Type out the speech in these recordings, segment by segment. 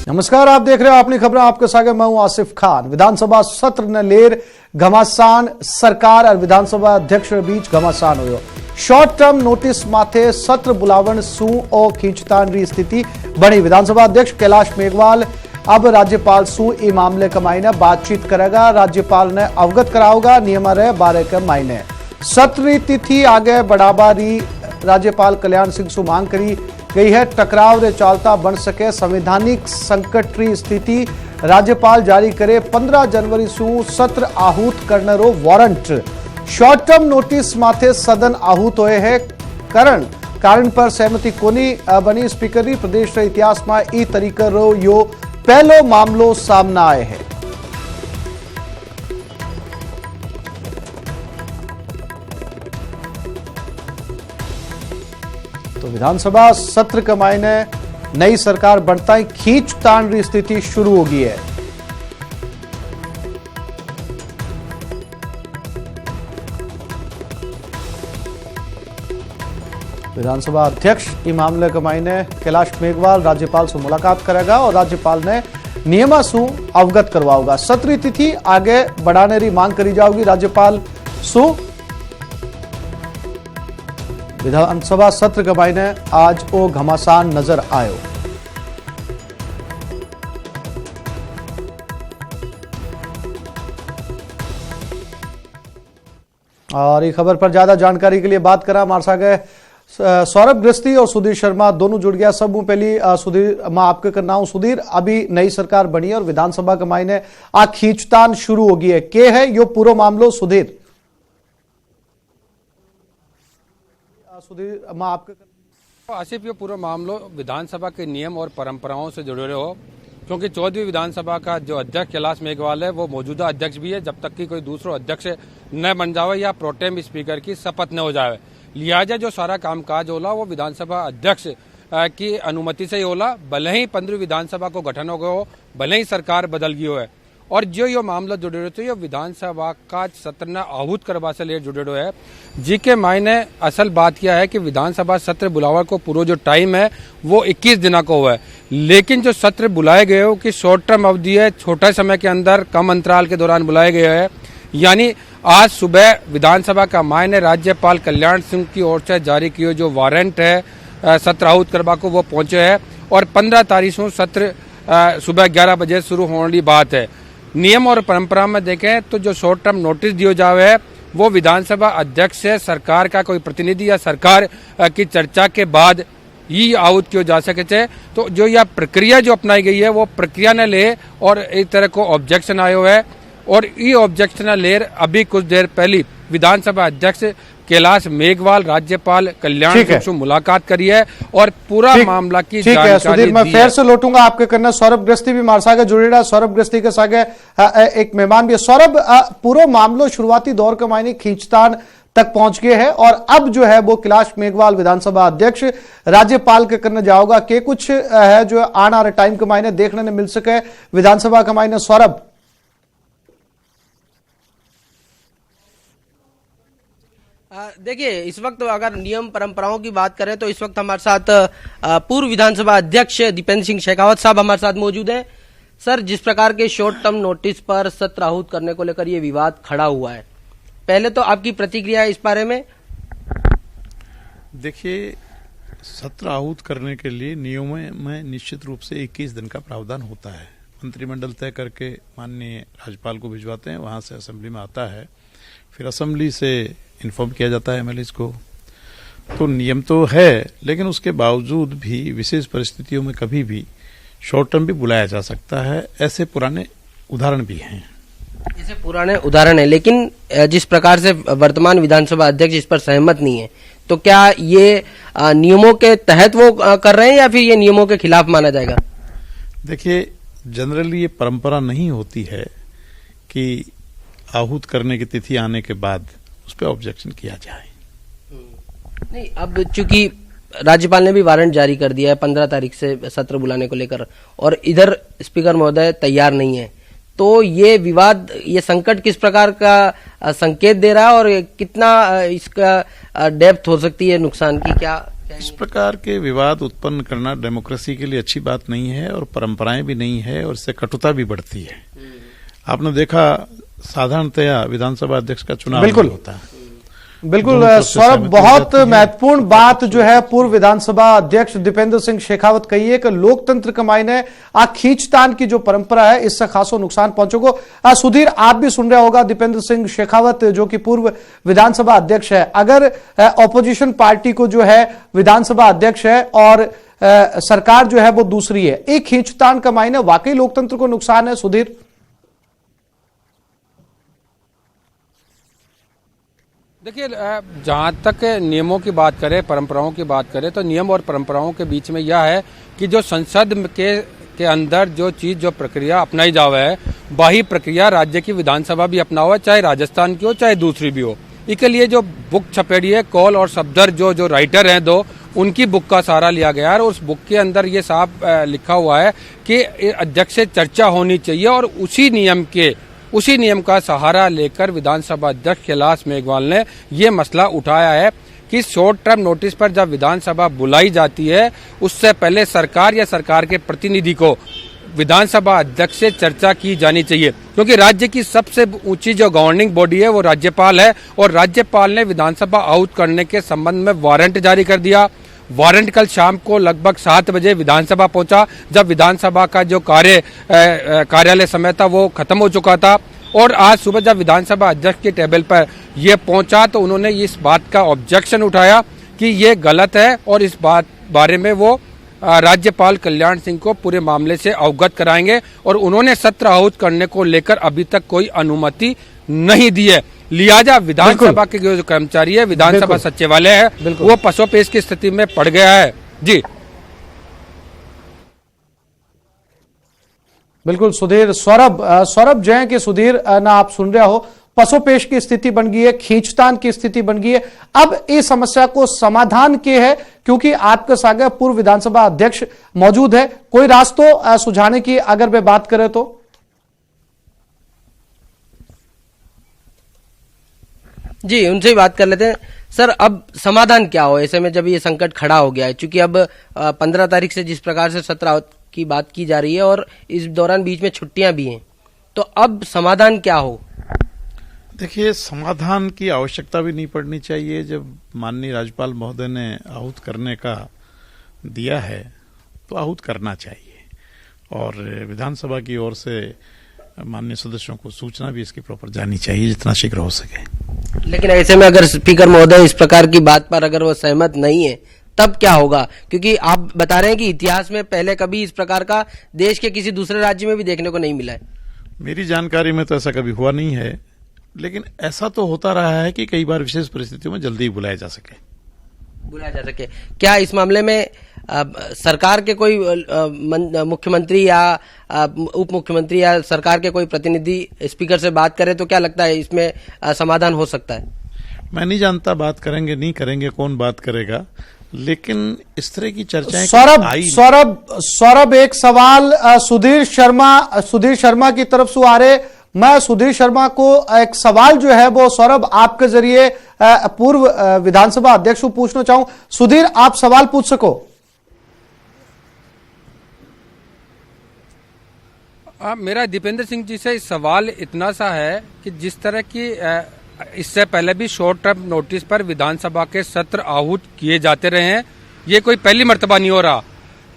नमस्कार, आप देख रहे हो अपनी खबरें, आपके साथ मैं हूं आसिफ खान। विधानसभा सत्र ने लेर घमासान, सरकार और विधानसभा अध्यक्ष के बीच घमासान हुयो। शॉर्ट टर्म नोटिस माथे सत्र बुलावण सू और खींचतान री स्थिति बनी। विधानसभा अध्यक्ष कैलाश मेघवाल अब राज्यपाल सू ई मामले के मायने बातचीत करेगा। राज्यपाल ने अवगत कराओगा। नियम रहे 12 के मायने सत्र तिथि आगे बढ़ावा री राज्यपाल कल्याण सिंह सू मांग करी गई है। टकराव रे चालता बन सके संवैधानिक संकट री स्थिति राज्यपाल जारी करे। 15 जनवरी सू सत्र आहूत करने रो वारंट। शॉर्ट टर्म नोटिस माथे सदन आहूत होए है। कारण पर सहमति कोनी बनी। स्पीकर री प्रदेश रे इतिहास में ई तरीके रो यो पहलो मामलो सामने आए है। तो विधानसभा सत्र के मायने नई सरकार बनता ही खींचतान की स्थिति शुरू हो गई है। विधानसभा अध्यक्ष इस मामले के मायने कैलाश मेघवाल राज्यपाल से मुलाकात करेगा और राज्यपाल ने नियमा सु अवगत करवाओगा। सत्र तिथि आगे बढ़ाने की मांग करी जाओगी। राज्यपाल सु विधानसभा सत्र के मायने आज ओ घमासान नजर आयो। और ये खबर पर ज्यादा जानकारी के लिए बात करा हमारे साथ सौरभ गृहस्थी और सुधीर शर्मा दोनों जुड़ गया। सब पहली सुधीर मैं आपके करना हूं। सुधीर, अभी नई सरकार बनी है और विधानसभा के मायने आ खींचतान शुरू होगी है, के है यो पूरा मामलो? सुधीर मैं आपके आसिफ, ये पूरा मामलो विधानसभा के नियम और परंपराओं से जुड़े हो, क्योंकि 14वीं विधानसभा का जो अध्यक्ष कैलाश मेघवाल है वो मौजूदा अध्यक्ष भी है जब तक कि कोई दूसरा अध्यक्ष न बन जावे या प्रोटेम स्पीकर की शपथ न हो जावे। लिहाजा जो सारा कामकाज होला वो विधानसभा अध्यक्ष की अनुमति से ही होला। भले ही 15वीं विधानसभा को गठन हो गयो, भले ही सरकार बदल गई हो है। और जो ये मामला जुड़े रहे थे ये विधानसभा का सत्र न आहूत करवा से ले जुड़े रहे है, जी के मायने असल बात यह है कि विधानसभा सत्र बुलावा को पूरा जो टाइम है वो 21 दिन को हुआ है। लेकिन जो सत्र बुलाए गए हो कि शॉर्ट टर्म अवधि है, छोटे समय के अंदर कम अंतराल के दौरान बुलाए गए हैं। यानी आज सुबह विधानसभा का मायने राज्यपाल कल्याण सिंह की ओर से जारी किए जो वारंट है सत्र आहूत करवा को वो पहुंचे है और 15 तारीख को सत्र सुबह 11 बजे शुरू होने की बात है। नियम और परंपरा में देखें तो जो शॉर्ट टर्म नोटिस दियो जावे है वो विधानसभा अध्यक्ष से सरकार का कोई प्रतिनिधि या सरकार की चर्चा के बाद ही आहूत किया जा सके थे। तो जो यह प्रक्रिया जो अपनाई गई है वो प्रक्रिया ने ले और एक तरह को ऑब्जेक्शन आयो है और ये ऑब्जेक्शन लेर अभी कुछ देर पहले विधानसभा अध्यक्ष कैलाश मेघवाल राज्यपाल कल्याण सिंह से मुलाकात करी है और पूरा मामला की जानकारी सुधीर, मैं फिर से लौटूंगा आपके करना। सौरभ गृहस्थी भी हमारे साथ जुड़े रहा। सौरभ गृहस्थी के साथ एक मेहमान भी है। सौरभ, पूरा मामलो शुरुआती दौर के मायने खींचतान तक पहुंच गए हैं और अब जो है वो कैलाश मेघवाल विधानसभा अध्यक्ष राज्यपाल के करने जाओगा। के कुछ है जो आने वाले टाइम के मायने देखने ने मिल सके विधानसभा के मायने? सौरभ, देखिए, इस वक्त अगर नियम परंपराओं की बात करें तो इस वक्त हमारे साथ पूर्व विधानसभा अध्यक्ष दीपेंद्र सिंह शेखावत साहब हमारे साथ मौजूद हैं। सर, जिस प्रकार के शॉर्ट टर्म नोटिस पर सत्र आहूत करने को लेकर ये विवाद खड़ा हुआ है, पहले तो आपकी प्रतिक्रिया इस बारे में? देखिए, सत्र आहूत करने के लिए नियमों में निश्चित रूप से 21 दिन का प्रावधान होता है। मंत्रिमंडल तय करके माननीय राज्यपाल को भिजवाते हैं, वहां से असेंबली में आता है, फिर असेंबली से इन्फॉर्म किया जाता है एमएलए को। तो नियम तो है, लेकिन उसके बावजूद भी विशेष परिस्थितियों में कभी भी शॉर्ट टर्म भी बुलाया जा सकता है। ऐसे पुराने उदाहरण भी हैं। ऐसे पुराने उदाहरण है, लेकिन जिस प्रकार से वर्तमान विधानसभा अध्यक्ष इस पर सहमत नहीं है, तो क्या ये नियमों के तहत वो कर रहे हैं या फिर ये नियमों के खिलाफ माना जाएगा? देखिए, जनरली ये परंपरा नहीं होती है कि आहूत करने की तिथि आने के बाद उस पर ऑब्जेक्शन किया जाए। नहीं, अब चूंकि राज्यपाल ने भी वारंट जारी कर दिया है 15 तारीख से सत्र बुलाने को लेकर और इधर स्पीकर महोदय तैयार नहीं है, तो ये विवाद, ये संकट किस प्रकार का संकेत दे रहा है और कितना इसका डेप्थ हो सकती है नुकसान की? क्या इस प्रकार के विवाद उत्पन्न करना डेमोक्रेसी के लिए अच्छी बात नहीं है और परंपराएं भी नहीं है, और इससे कटुता भी बढ़ती है। आपने देखा साधारणतया विधानसभा अध्यक्ष का चुनाव बिल्कुल होता है। बिल्कुल सौरभ, बहुत महत्वपूर्ण बात जो है पूर्व विधानसभा अध्यक्ष दीपेंद्र सिंह शेखावत कही है कि लोकतंत्र के मायने आ खींचतान की जो परंपरा है इससे खासो नुकसान पहुंचोगो। सुधीर, आप भी सुन रहे होगा दीपेंद्र सिंह शेखावत जो कि पूर्व विधानसभा अध्यक्ष है, अगर ऑपोजिशन पार्टी को जो है विधानसभा अध्यक्ष है और सरकार जो है वो दूसरी है, एक खींचतान का मायने वाकई लोकतंत्र को नुकसान है। सुधीर, देखिए, जहाँ तक नियमों की बात करें, परंपराओं की बात करें, तो नियम और परंपराओं के बीच में यह है कि जो संसद के अंदर जो चीज, जो प्रक्रिया अपनाई जावे है, वही प्रक्रिया राज्य की विधानसभा भी अपनावे, चाहे राजस्थान की हो चाहे दूसरी भी हो। इसके लिए जो बुक छपेड़ी है, कौल और सफदर जो राइटर हैं दो, उनकी बुक का सहारा लिया गया है और उस बुक के अंदर ये साफ लिखा हुआ है कि अध्यक्ष से चर्चा होनी चाहिए और उसी नियम का सहारा लेकर विधानसभा अध्यक्ष कैलाश मेघवाल ने ये मसला उठाया है कि शॉर्ट टर्म नोटिस पर जब विधानसभा बुलाई जाती है उससे पहले सरकार या सरकार के प्रतिनिधि को विधानसभा अध्यक्ष से चर्चा की जानी चाहिए, क्योंकि राज्य की सबसे ऊंची जो गवर्निंग बॉडी है वो राज्यपाल है और राज्यपाल ने विधानसभा आहूत करने के संबंध में वारंट जारी कर दिया। वारंट कल शाम को लगभग 7 बजे विधानसभा पहुंचा, जब विधानसभा का जो कार्यालय समय था वो खत्म हो चुका था। और आज सुबह जब विधानसभा अध्यक्ष के टेबल पर यह पहुंचा तो उन्होंने इस बात का ऑब्जेक्शन उठाया कि ये गलत है और इस बारे में वो राज्यपाल कल्याण सिंह को पूरे मामले से अवगत कराएंगे और उन्होंने सत्र आहूत करने को लेकर अभी तक कोई अनुमति नहीं दी है। लिहाजा विधानसभा के जो कर्मचारी है, विधानसभा सचिवालय है, वो पसोपेश की स्थिति में पड़ गया है। जी बिल्कुल सुधीर। सौरभ जय के सुधीर ना आप सुन रहे हो, पसोपेश की स्थिति बन गई है, खींचतान की स्थिति बन गई है। अब इस समस्या को समाधान के है, क्योंकि आपके साथ पूर्व विधानसभा अध्यक्ष मौजूद है, कोई रास्तों सुझाने की अगर वे बात करें तो? जी, उनसे ही बात कर लेते हैं। सर, अब समाधान क्या हो ऐसे में जब ये संकट खड़ा हो गया है, क्योंकि अब 15 तारीख से जिस प्रकार से सत्र की बात की जा रही है और इस दौरान बीच में छुट्टियां भी हैं, तो अब समाधान क्या हो? देखिए, समाधान की आवश्यकता भी नहीं पड़नी चाहिए। जब माननीय राज्यपाल महोदय ने आहूत करने का दिया है तो आहूत करना चाहिए और विधानसभा की ओर से माननीय सदस्यों को सूचना भी इसकी प्रॉपर जानी चाहिए जितना शीघ्र हो सके। लेकिन ऐसे में अगर स्पीकर महोदय इस प्रकार की बात पर अगर वो सहमत नहीं है तब क्या होगा? क्योंकि आप बता रहे हैं कि इतिहास में पहले कभी इस प्रकार का देश के किसी दूसरे राज्य में भी देखने को नहीं मिला है। मेरी जानकारी में तो ऐसा कभी हुआ नहीं है, लेकिन ऐसा तो होता रहा है कि कई बार विशेष परिस्थितियों में जल्दी बुलाया जा सके। क्या इस मामले में सरकार के कोई मुख्यमंत्री या उप मुख्यमंत्री या सरकार के कोई प्रतिनिधि स्पीकर से बात करे तो क्या लगता है इसमें समाधान हो सकता है? मैं नहीं जानता बात करेंगे नहीं करेंगे, कौन बात करेगा, लेकिन इस तरह की चर्चाएं सौरभ एक सवाल सुधीर शर्मा की तरफ से आ रहे। मैं सुधीर शर्मा को एक सवाल जो है वो सौरभ आपके जरिए पूर्व विधानसभा अध्यक्ष को पूछना चाहूं। सुधीर, आप सवाल पूछ सको। मेरा दीपेंद्र सिंह जी से सवाल इतना सा है कि जिस तरह की इससे पहले भी शॉर्ट टर्म नोटिस पर विधानसभा के सत्र आहूत किए जाते रहे हैं, ये कोई पहली मर्तबा नहीं हो रहा,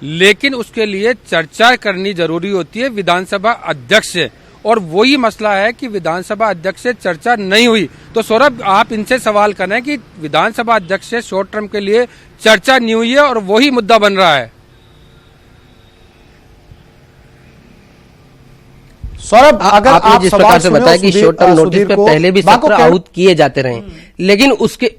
लेकिन उसके लिए चर्चा करनी जरूरी होती है विधानसभा अध्यक्ष से, और वही मसला है कि विधानसभा अध्यक्ष से चर्चा नहीं हुई। तो सौरभ, आप इनसे सवाल कर रहे हैं कि विधानसभा अध्यक्ष से शॉर्ट टर्म के लिए चर्चा नहीं हुई है और वही मुद्दा बन रहा है। सौरभ, अगर आप जिस प्रकार से बताया कि शॉर्ट टर्म नोटिस पे पहले भी सत्र आहूत किए जाते रहे, लेकिन उसके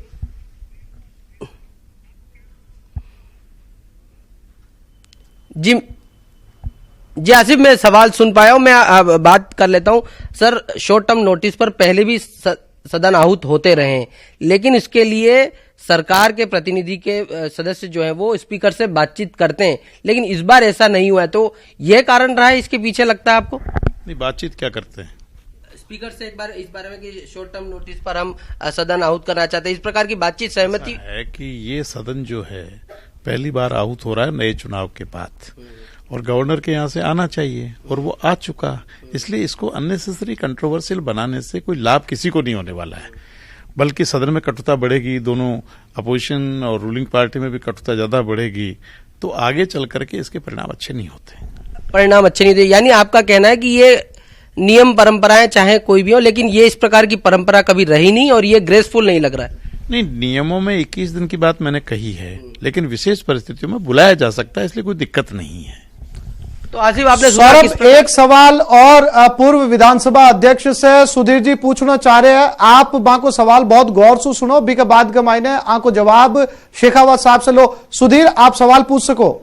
जी आसिफ, मैं सवाल सुन पाया हूं, मैं बात कर लेता हूं। सर, शॉर्ट टर्म नोटिस पर पहले भी सदन आहूत होते रहे हैं, लेकिन इसके लिए सरकार के प्रतिनिधि के सदस्य जो है वो स्पीकर से बातचीत करते हैं, लेकिन इस बार ऐसा नहीं हुआ है, तो यह कारण रहा है इसके पीछे लगता है आपको? नहीं, बातचीत क्या करते हैं? स्पीकर से एक बार इस बारे में कि शॉर्ट टर्म नोटिस पर हम सदन आहूत करना चाहते हैं, इस प्रकार की बातचीत सहमति है कि ये सदन जो है पहली बार आहूत हो रहा है नए चुनाव के बाद, और गवर्नर के यहाँ से आना चाहिए और वो आ चुका, इसलिए इसको अननेसेसरी कंट्रोवर्शियल बनाने से कोई लाभ किसी को नहीं होने वाला है, बल्कि सदन में कटुता बढ़ेगी, दोनों अपोजिशन और रूलिंग पार्टी में भी कटुता ज्यादा बढ़ेगी, तो आगे चल करके इसके परिणाम अच्छे नहीं होते। परिणाम अच्छे नहीं थे, यानी आपका कहना है कि ये नियम परंपराएं चाहे कोई भी हो, लेकिन ये इस प्रकार की परंपरा कभी रही नहीं और ये ग्रेसफुल नहीं लग रहा है। नहीं, नियमों में 21 दिन की बात मैंने कही है, लेकिन विशेष परिस्थितियों में बुलाया जा सकता है, इसलिए कोई दिक्कत नहीं है। तो आसिफ आपने सौरभ, एक सवाल और पूर्व विधानसभा अध्यक्ष से सुधीर जी पूछना चाह रहे हैं। आप बाको सवाल बहुत गौर से सुनो, बी के बाद गमाइने आको जवाब शेखावत साहब से लो। सुधीर, आप सवाल पूछ सको।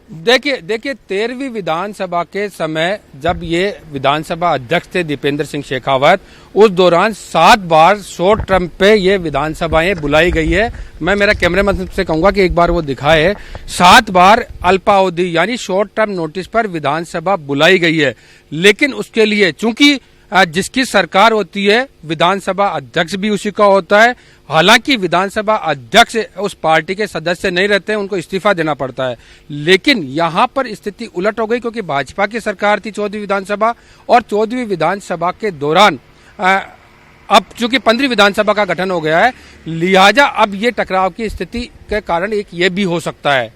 देखिए 13वीं विधानसभा के समय जब ये विधानसभा अध्यक्ष थे दीपेंद्र सिंह शेखावत, उस दौरान 7 बार शॉर्ट टर्म पे ये विधानसभाएं बुलाई गई है। मैं मेरा कैमरामैन से कहूंगा कि एक बार वो दिखाए। 7 बार अल्पावधि यानी शॉर्ट टर्म नोटिस पर विधानसभा बुलाई गई है, लेकिन उसके लिए चूंकि जिसकी सरकार होती है विधानसभा अध्यक्ष भी उसी का होता है। हालांकि विधानसभा अध्यक्ष उस पार्टी के सदस्य नहीं रहते हैं, उनको इस्तीफा देना पड़ता है, लेकिन यहां पर स्थिति उलट हो गई क्योंकि भाजपा की सरकार थी 14वीं विधानसभा, और 14वीं विधानसभा के दौरान अब चूंकि 15वीं विधानसभा का गठन हो गया है, लिहाजा अब ये टकराव की स्थिति के कारण एक ये भी हो सकता है।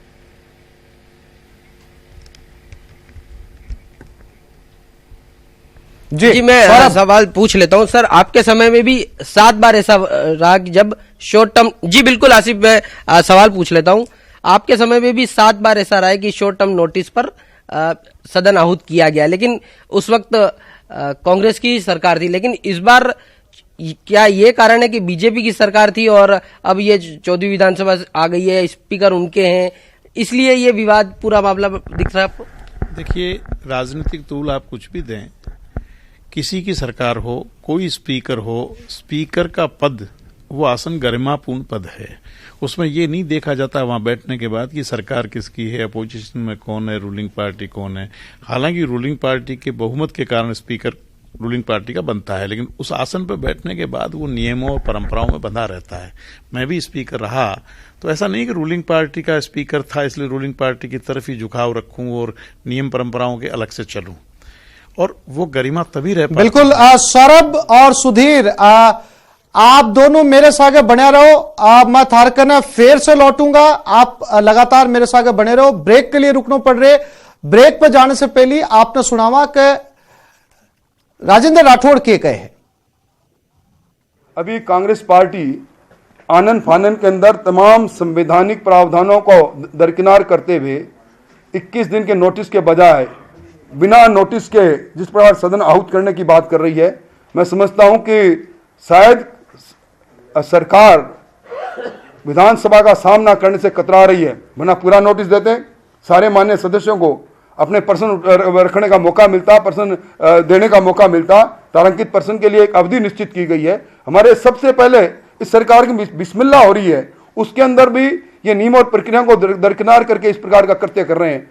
जी मैं सवाल पूछ लेता हूं सर, आपके समय में भी 7 बार ऐसा रहा कि जब शॉर्ट टर्म, जी बिल्कुल आसिफ, मैं सवाल पूछ लेता हूं, आपके समय में भी 7 बार ऐसा रहा है कि शॉर्ट टर्म नोटिस पर सदन आहूत किया गया, लेकिन उस वक्त कांग्रेस की सरकार थी, लेकिन इस बार क्या ये कारण है कि बीजेपी की सरकार थी और अब ये 14वीं विधानसभा आ गई है, स्पीकर उनके हैं, इसलिए ये विवाद पूरा मामला दिख रहा है आपको? देखिए, राजनीतिक तूल आप कुछ भी दें, किसी की सरकार हो, कोई स्पीकर हो, स्पीकर का पद वो आसन गरिमापूर्ण पद है। उसमें ये नहीं देखा जाता वहां बैठने के बाद कि सरकार किसकी है, अपोजिशन में कौन है, रूलिंग पार्टी कौन है। हालांकि रूलिंग पार्टी के बहुमत के कारण स्पीकर रूलिंग पार्टी का बनता है, लेकिन उस आसन पर बैठने के बाद वो नियमों और परंपराओं में बंधा रहता है। मैं भी स्पीकर रहा तो ऐसा नहीं कि रूलिंग पार्टी का स्पीकर था इसलिए रूलिंग पार्टी की तरफ ही झुकाव रखूं और नियम परंपराओं के अलग से चलूं, और वो गरिमा तभी रह पाती। बिल्कुल। सौरभ और सुधीर, आप दोनों मेरे सागे बने रहो। मैं थारकन फेर से लौटूंगा, आप लगातार मेरे सागे बने रहो। ब्रेक के लिए रुकना पड़ रहे। ब्रेक पर जाने से पहले आपने सुनावा कि राजेंद्र राठौड़ के कहे अभी कांग्रेस पार्टी आनन फानन के अंदर तमाम संवैधानिक प्रावधानों को दरकिनार करते हुए 21 दिन के नोटिस के बजाय बिना नोटिस के जिस प्रकार सदन आहूत करने की बात कर रही है, मैं समझता हूं कि शायद सरकार विधानसभा का सामना करने से कतरा रही है। वरना पूरा नोटिस देते, सारे मान्य सदस्यों को अपने पर्सन रखने का मौका मिलता, पर्सन देने का मौका मिलता। तारांकित पर्सन के लिए एक अवधि निश्चित की गई है। हमारे सबसे पहले इस सरकार की बिस्मिल्लाह हो रही है, उसके अंदर भी ये नियम और प्रक्रिया को दरकिनार करके इस प्रकार का कृत्य कर रहे हैं।